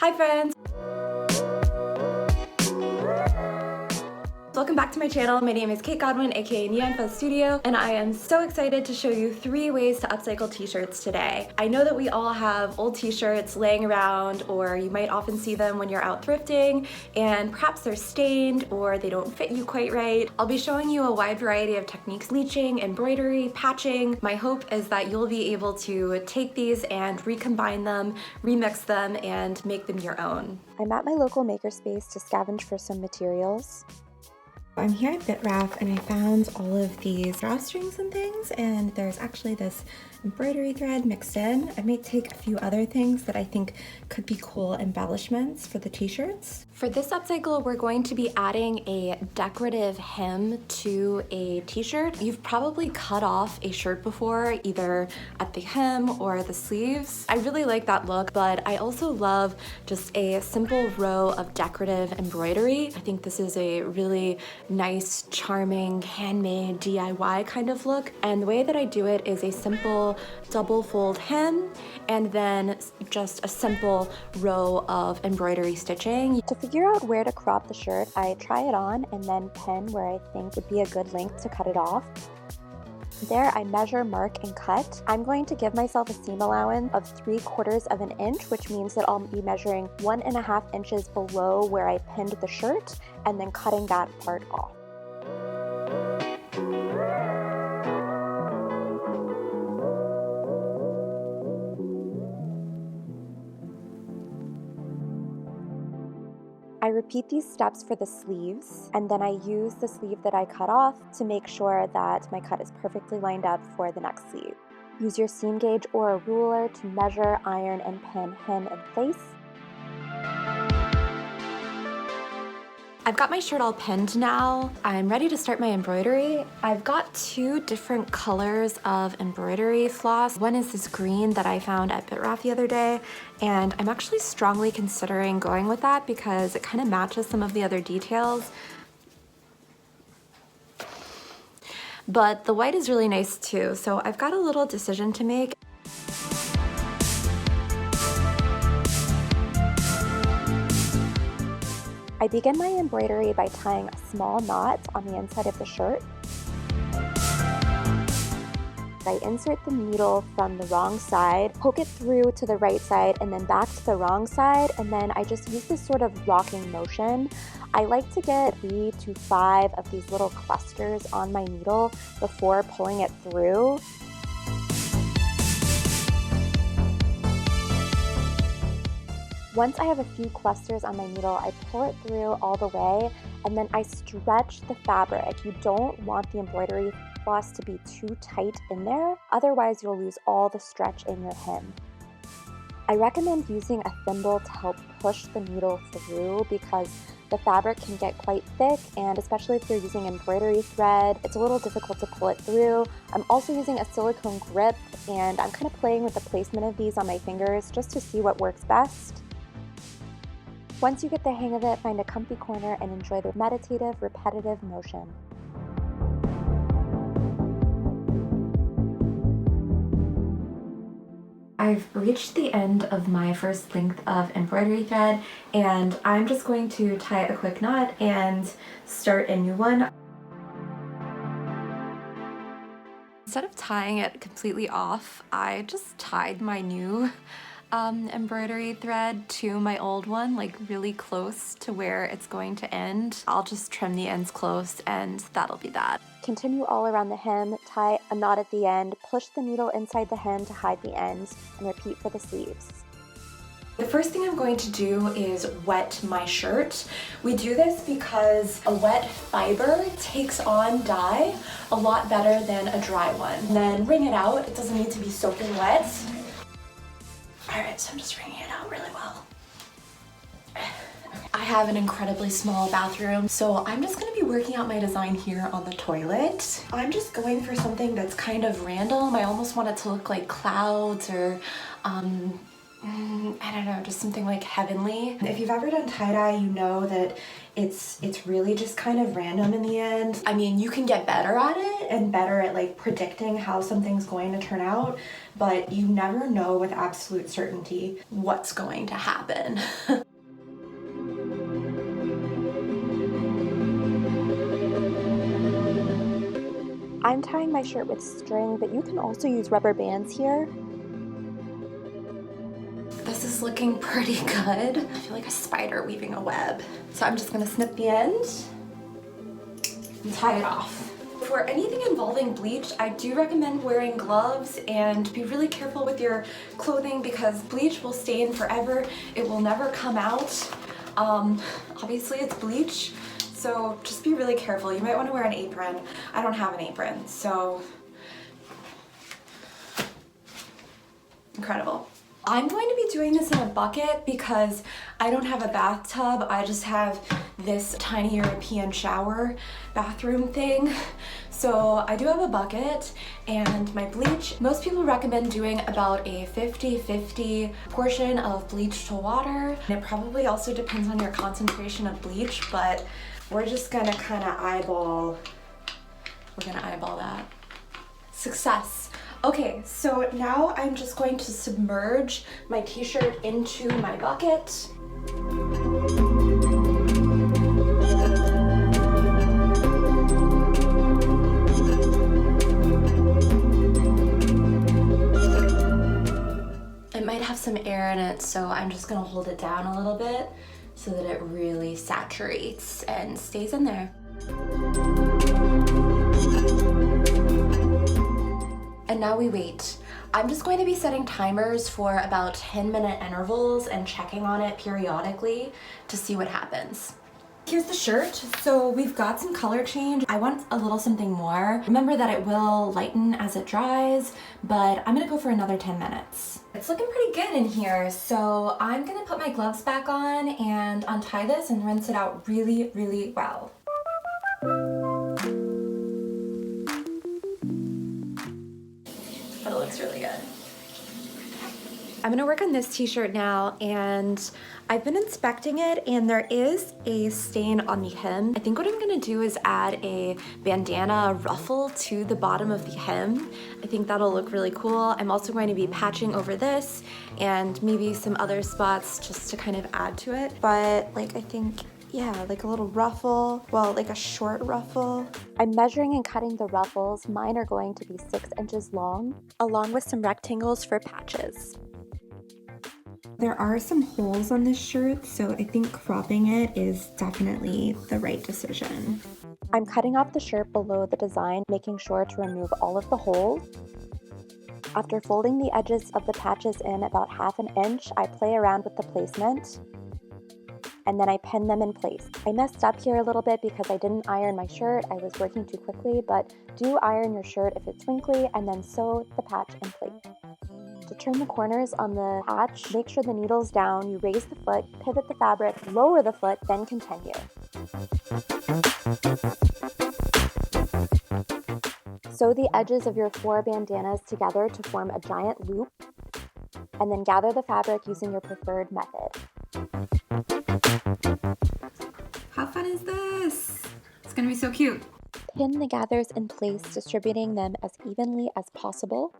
Hi friends! Welcome back to my channel. My name is Kate Godwin, aka Neon Fuzz Studio, and I am so excited to show you 3 ways to upcycle t-shirts today. I know that we all have old t-shirts laying around, or you might often see them when you're out thrifting, and perhaps they're stained or they don't fit you quite right. I'll be showing you a wide variety of techniques: bleaching, embroidery, patching. My hope is that you'll be able to take these and recombine them, remix them, and make them your own. I'm at my local makerspace to scavenge for some materials. I'm here at BitRaff and I found all of these drawstrings and things, and there's actually this embroidery thread mixed in. I might take a few other things that I think could be cool embellishments for the t-shirts. For this upcycle, we're going to be adding a decorative hem to a t-shirt. You've probably cut off a shirt before, either at the hem or the sleeves. I really like that look, but I also love just a simple row of decorative embroidery. I think this is a really nice, charming, handmade DIY kind of look. And the way that I do it is a simple double fold hem and then just a simple row of embroidery stitching. To figure out where to crop the shirt, I try it on and then pin where I think would be a good length to cut it off. There, I measure, mark, and cut. I'm going to give myself a seam allowance of 3/4 of an inch, which means that I'll be measuring 1.5 inches below where I pinned the shirt and then cutting that part off. I repeat these steps for the sleeves, and then I use the sleeve that I cut off to make sure that my cut is perfectly lined up for the next sleeve. Use your seam gauge or a ruler to measure, iron, and pin hem in place. I've got my shirt all pinned now. I'm ready to start my embroidery. I've got 2 different colors of embroidery floss. One is this green that I found at BitRaff the other day, and I'm actually strongly considering going with that because it kind of matches some of the other details. But the white is really nice too, so I've got a little decision to make. I begin my embroidery by tying a small knot on the inside of the shirt. I insert the needle from the wrong side, poke it through to the right side, and then back to the wrong side, and then I just use this sort of rocking motion. I like to get 3 to 5 of these little clusters on my needle before pulling it through. Once I have a few clusters on my needle, I pull it through all the way, and then I stretch the fabric. You don't want the embroidery floss to be too tight in there, otherwise you'll lose all the stretch in your hem. I recommend using a thimble to help push the needle through because the fabric can get quite thick, and especially if you're using embroidery thread, it's a little difficult to pull it through. I'm also using a silicone grip, and I'm kind of playing with the placement of these on my fingers just to see what works best. Once you get the hang of it, find a comfy corner and enjoy the meditative, repetitive motion. I've reached the end of my first length of embroidery thread, and I'm just going to tie a quick knot and start a new one. Instead of tying it completely off, I just tied my new embroidery thread to my old one, like really close to where it's going to end. I'll just trim the ends close and that'll be that. Continue all around the hem, tie a knot at the end, push the needle inside the hem to hide the ends, and repeat for the sleeves. The first thing I'm going to do is wet my shirt. We do this because a wet fiber takes on dye a lot better than a dry one. And then wring it out. It doesn't need to be soaking wet. Alright, so I'm just wringing it out really well. I have an incredibly small bathroom, so I'm just going to be working out my design here on the toilet. I'm just going for something that's kind of random. I almost want it to look like clouds or I don't know, just something like heavenly. If you've ever done tie-dye, you know that it's really just kind of random in the end. I mean, you can get better at it and better at like predicting how something's going to turn out, but you never know with absolute certainty what's going to happen. I'm tying my shirt with string, but you can also use rubber bands here. This is looking pretty good. I feel like a spider weaving a web. So I'm just gonna snip the end and tie it off. For anything involving bleach, I do recommend wearing gloves and be really careful with your clothing because bleach will stain forever. It will never come out. Obviously it's bleach, so just be really careful. You might want to wear an apron. I don't have an apron, so incredible. I'm going to be doing this in a bucket because I don't have a bathtub. I just have this tiny European shower bathroom thing. So I do have a bucket and my bleach. Most people recommend doing about a 50-50 portion of bleach to water. And it probably also depends on your concentration of bleach, but we're just gonna kind of eyeball that. Success. Okay, so now I'm just going to submerge my t-shirt into my bucket. It might have some air in it, so I'm just gonna hold it down a little bit so that it really saturates and stays in there. And now we wait. I'm just going to be setting timers for about 10-minute intervals and checking on it periodically to see what happens. Here's the shirt. So we've got some color change. I want a little something more. Remember that it will lighten as it dries, but I'm gonna go for another 10 minutes. It's looking pretty good in here, so I'm gonna put my gloves back on and untie this and rinse it out really, really well. But it looks really good. I'm gonna work on this t-shirt now, and I've been inspecting it and there is a stain on the hem. I think what I'm gonna do is add a bandana ruffle to the bottom of the hem. I think that'll look really cool. I'm also going to be patching over this and maybe some other spots just to kind of add to it. But like, I think, yeah, like a little ruffle, well, like a short ruffle. I'm measuring and cutting the ruffles. Mine are going to be 6 inches long, along with some rectangles for patches. There are some holes on this shirt, so I think cropping it is definitely the right decision. I'm cutting off the shirt below the design, making sure to remove all of the holes. After folding the edges of the patches in about 1/2 inch, I play around with the placement, and then I pin them in place. I messed up here a little bit because I didn't iron my shirt. I was working too quickly, but do iron your shirt if it's wrinkly, and then sew the patch in place. To turn the corners on the patch, make sure the needle's down, you raise the foot, pivot the fabric, lower the foot, then continue. Sew the edges of your 4 bandanas together to form a giant loop, and then gather the fabric using your preferred method. How fun is this? It's gonna be so cute. Pin the gathers in place, distributing them as evenly as possible.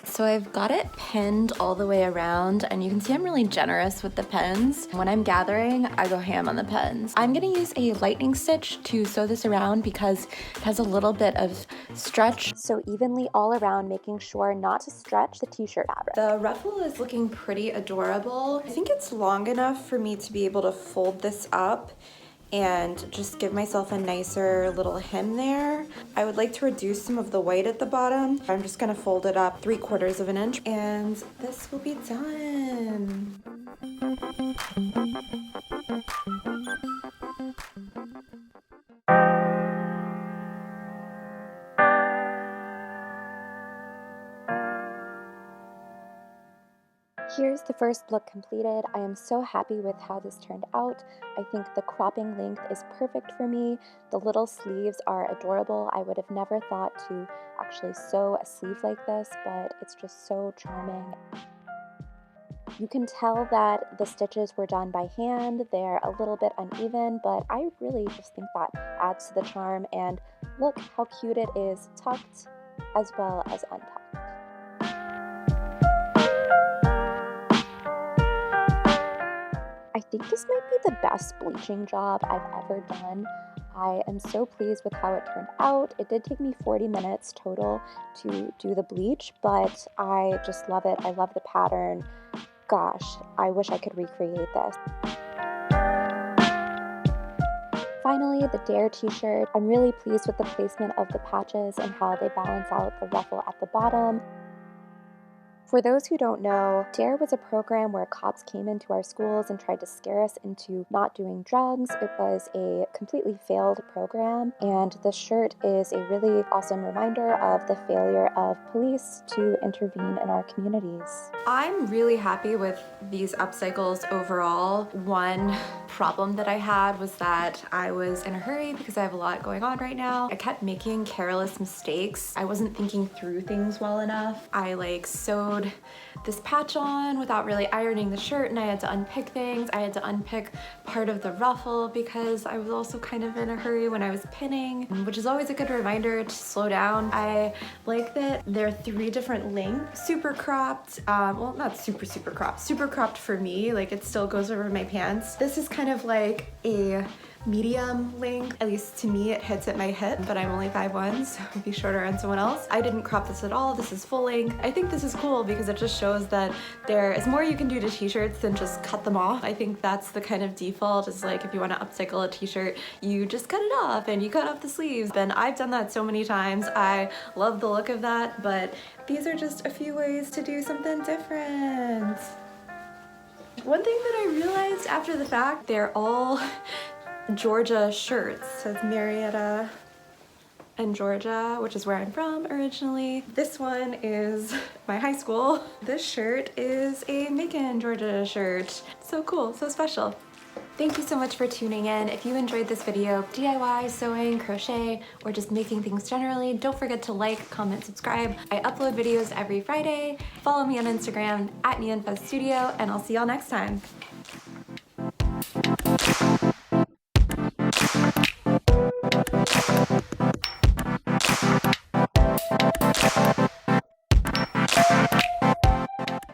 So I've got it pinned all the way around, and you can see I'm really generous with the pins. When I'm gathering, I go ham on the pins. I'm gonna use a lightning stitch to sew this around because it has a little bit of stretch. Sew evenly all around, making sure not to stretch the t-shirt fabric. The ruffle is looking pretty adorable. I think it's long enough for me to be able to fold this up and just give myself a nicer little hem there. I would like to reduce some of the white at the bottom. I'm just gonna fold it up 3/4 inch and this will be done. Here's the first look completed. I am so happy with how this turned out. I think the cropping length is perfect for me. The little sleeves are adorable. I would have never thought to actually sew a sleeve like this, but it's just so charming. You can tell that the stitches were done by hand. They're a little bit uneven, but I really just think that adds to the charm. And look how cute it is tucked as well as untucked. I think this might be the best bleaching job I've ever done. I am so pleased with how it turned out. It did take me 40 minutes total to do the bleach, but I just love it. I love the pattern. Gosh, I wish I could recreate this. Finally, the Dare t-shirt. I'm really pleased with the placement of the patches and how they balance out the ruffle at the bottom. For those who don't know, DARE was a program where cops came into our schools and tried to scare us into not doing drugs. It was a completely failed program, and the shirt is a really awesome reminder of the failure of police to intervene in our communities. I'm really happy with these upcycles overall. One problem that I had was that I was in a hurry because I have a lot going on right now. I kept making careless mistakes. I wasn't thinking through things well enough. I sewed this patch on without really ironing the shirt, and I had to unpick things. I had to unpick part of the ruffle because I was also kind of in a hurry when I was pinning, which is always a good reminder to slow down. I like that there are 3 different lengths. Super cropped, well, not super cropped. Super cropped for me, it still goes over my pants. This is kind of like a medium length. At least to me, it hits at my hip, but I'm only 5'1", so it would be shorter on someone else. I didn't crop this at all. This is full length. I think this is cool because it just shows that there is more you can do to t-shirts than just cut them off. I think that's the kind of default, is if you want to upcycle a t-shirt, you just cut it off and you cut off the sleeves. And I've done that so many times. I love the look of that, but these are just a few ways to do something different. One thing that I realized after the fact, they're all Georgia shirts. It says Marietta and Georgia, which is where I'm from originally. This one is my high school. This shirt is a Macon, Georgia shirt. So cool, so special. Thank you so much for tuning in. If you enjoyed this video, DIY, sewing, crochet, or just making things generally, don't forget to like, comment, subscribe. I upload videos every Friday. Follow me on Instagram @MeandFuzStudio, and I'll see y'all next time.